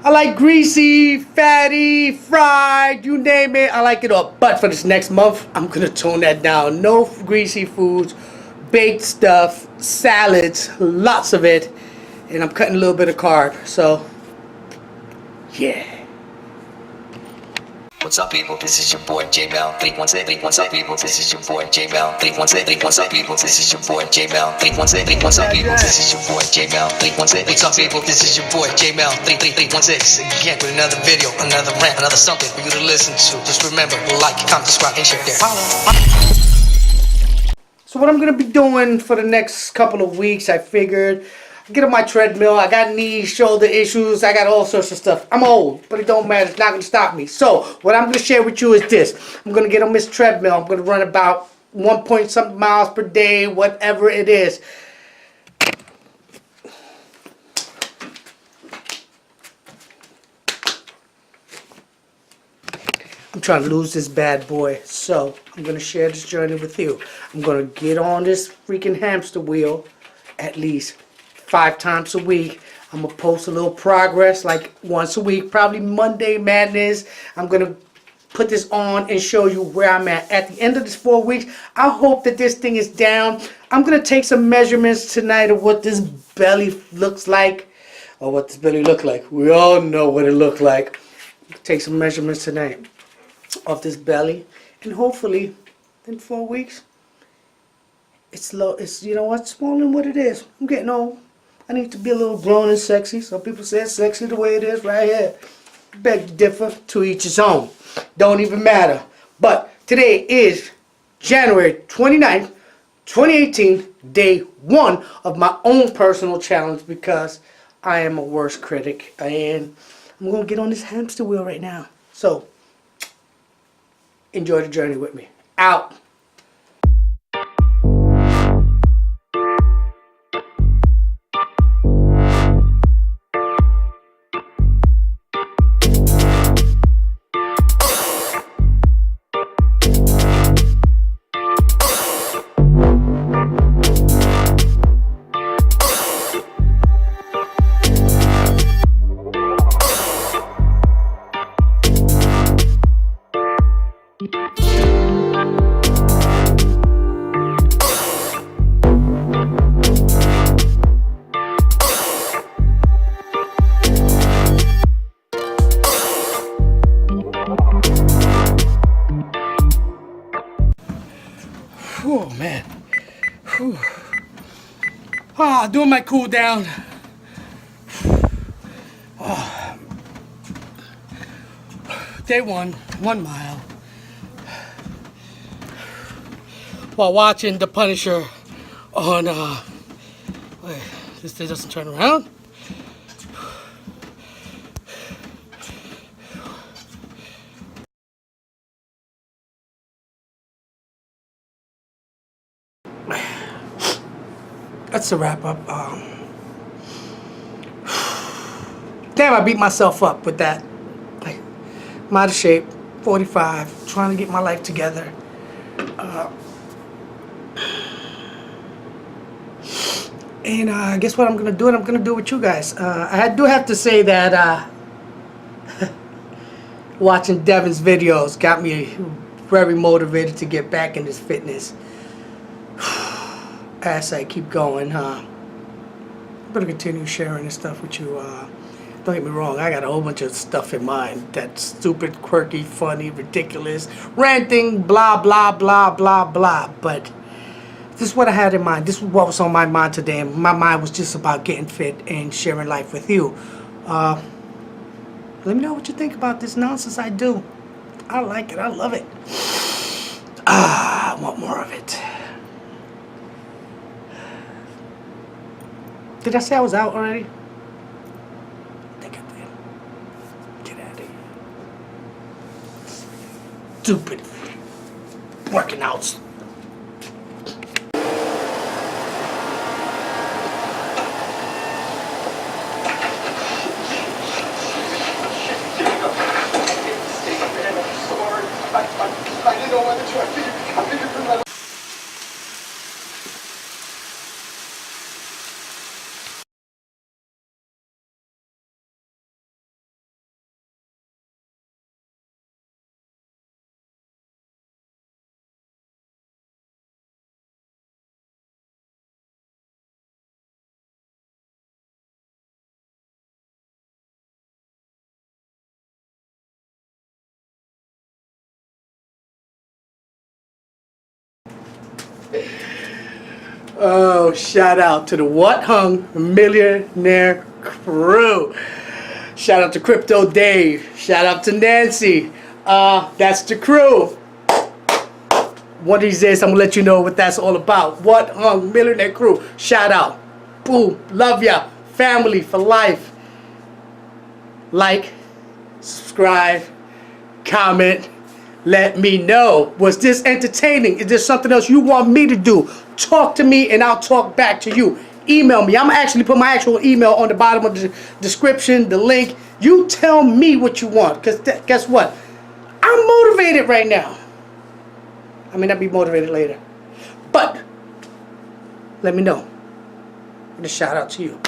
I like greasy, fatty, fried, you name it. I like it all. But for this next month, I'm going to tone that down. No greasy foods, baked stuff, salads, lots of it. And I'm cutting a little bit of carb. So, yeah. What's up, people? This is your boy Jmel316. What's up, people? This is your boy Jmel316. What's up, people? This is your boy Jmel316. What's up, people? This is your boy Jmel316. What's up, people? This is your boy Jmel316. Again with another video, another rant, another something for you to listen to. Just remember, like, comment, subscribe, and share. So what I'm going to be doing for the next couple of weeks, I figured, get on my treadmill. I got knee, shoulder issues. I got all sorts of stuff. I'm old, but it don't matter. It's not going to stop me. So what I'm going to share with you is this. I'm going to get on this treadmill. I'm going to run about 1 point something miles per day, whatever it is. I'm trying to lose this bad boy. So I'm going to share this journey with you. I'm going to get on this freaking hamster wheel at least 5 times a week. I'm going to post a little progress like once a week, probably Monday Madness. I'm going to put this on and show you where I'm at. At the end of this 4 weeks, I hope that this thing is down. I'm going to take some measurements tonight of what this belly looks like. Or what this belly looked like. We all know what it looked like. Take some measurements tonight of this belly. And hopefully, in 4 weeks, it's low. It's, you know what, smaller than what it is. I'm getting old. I need to be a little grown and sexy. Some people say it's sexy the way it is right here. Beg to differ, to each his own. Don't even matter. But today is January 29th, 2018, day 1 of my own personal challenge because I am a worst critic. And I'm going to get on this hamster wheel right now. So, enjoy the journey with me. Out. Oh man. Whew. Doing my cool down. Day 1, 1 mile. While watching The Punisher on wait, this thing doesn't turn around. That's a wrap up. Damn, I beat myself up with that. Like, I'm out of shape, 45, trying to get my life together. And guess what I'm going to do? And I'm going to do it with you guys. I do have to say that watching Devin's videos got me very motivated to get back in this fitness. As I keep going, I'm gonna continue sharing this stuff with you. Don't get me wrong, I got a whole bunch of stuff in mind that's stupid, quirky, funny, ridiculous, ranting, blah, blah, blah, blah, blah. But this is what I had in mind. This is what was on my mind today. And my mind was just about getting fit and sharing life with you. Let me know what you think about this nonsense I do. I like it. I love it. I want more of it. Did I say I was out already? I think I did. Get out of here. Stupid working out. I didn't know whether to. I figured Oh, shout out to the What Hung Millionaire crew. Shout out to Crypto Dave. Shout out to Nancy. That's the crew. One of these days, I'm gonna let you know what that's all about. What Hung Millionaire crew. Shout out. Boom. Love ya. Family for life. Like, subscribe, comment. Let me know. Was this entertaining? Is there something else you want me to do? Talk to me and I'll talk back to you. Email me. I'm gonna actually put my actual email on the bottom of the description, the link. You tell me what you want. Because guess what? I'm motivated right now. I may not be motivated later. But let me know. And a shout out to you.